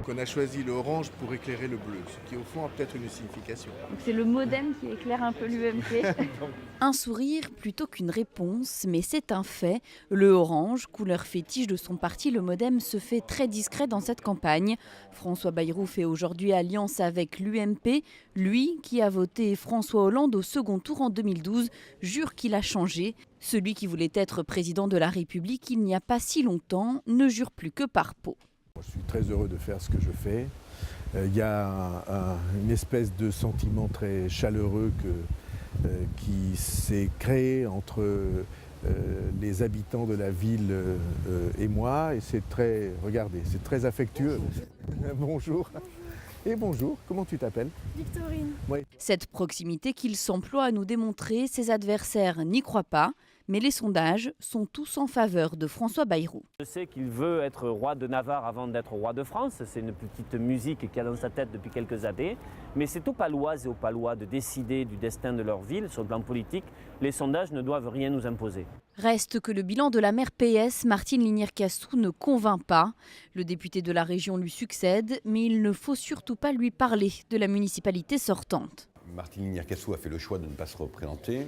Qu'on a choisi l'orange pour éclairer le bleu, ce qui au fond a peut-être une signification. Donc c'est le modem qui éclaire un peu l'UMP. Un sourire plutôt qu'une réponse, mais c'est un fait. Le orange, couleur fétiche de son parti, le Modem, se fait très discret dans cette campagne. François Bayrou fait aujourd'hui alliance avec l'UMP. Lui, qui a voté François Hollande au second tour en 2012, jure qu'il a changé. Celui qui voulait être président de la République il n'y a pas si longtemps ne jure plus que par peau. Je suis très heureux de faire ce que je fais. Il y a une espèce de sentiment très chaleureux qui s'est créé entre les habitants de la ville et moi. Et c'est très, regardez, c'est très affectueux. Bonjour. Et bonjour, comment tu t'appelles? Victorine. Oui. Cette proximité qu'il s'emploie à nous démontrer, ses adversaires n'y croient pas. Mais les sondages sont tous en faveur de François Bayrou. Je sais qu'il veut être roi de Navarre avant d'être roi de France. C'est une petite musique qu'il y a dans sa tête depuis quelques années. Mais c'est aux Paloises et aux Palois de décider du destin de leur ville sur le plan politique. Les sondages ne doivent rien nous imposer. Reste que le bilan de la maire PS, Martine Linière-Cassou, ne convainc pas. Le député de la région lui succède, mais il ne faut surtout pas lui parler de la municipalité sortante. Martine Linière-Cassou a fait le choix de ne pas se représenter.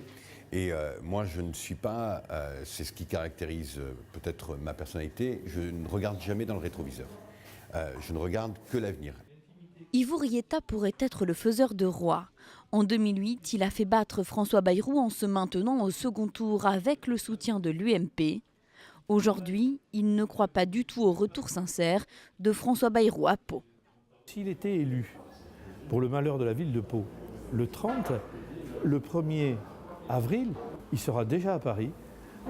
Et moi, je ne suis pas, c'est ce qui caractérise peut-être ma personnalité, je ne regarde jamais dans le rétroviseur. Je ne regarde que l'avenir. Ivo Rieta pourrait être le faiseur de roi. En 2008, il a fait battre François Bayrou en se maintenant au second tour avec le soutien de l'UMP. Aujourd'hui, il ne croit pas du tout au retour sincère de François Bayrou à Pau. S'il était élu pour le malheur de la ville de Pau, le 30, le 1er avril, il sera déjà à Paris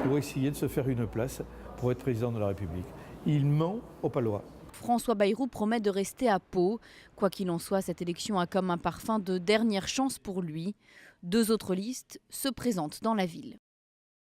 pour essayer de se faire une place pour être président de la République. Il ment aux Palois. François Bayrou promet de rester à Pau. Quoi qu'il en soit, cette élection a comme un parfum de dernière chance pour lui. 2 autres listes se présentent dans la ville.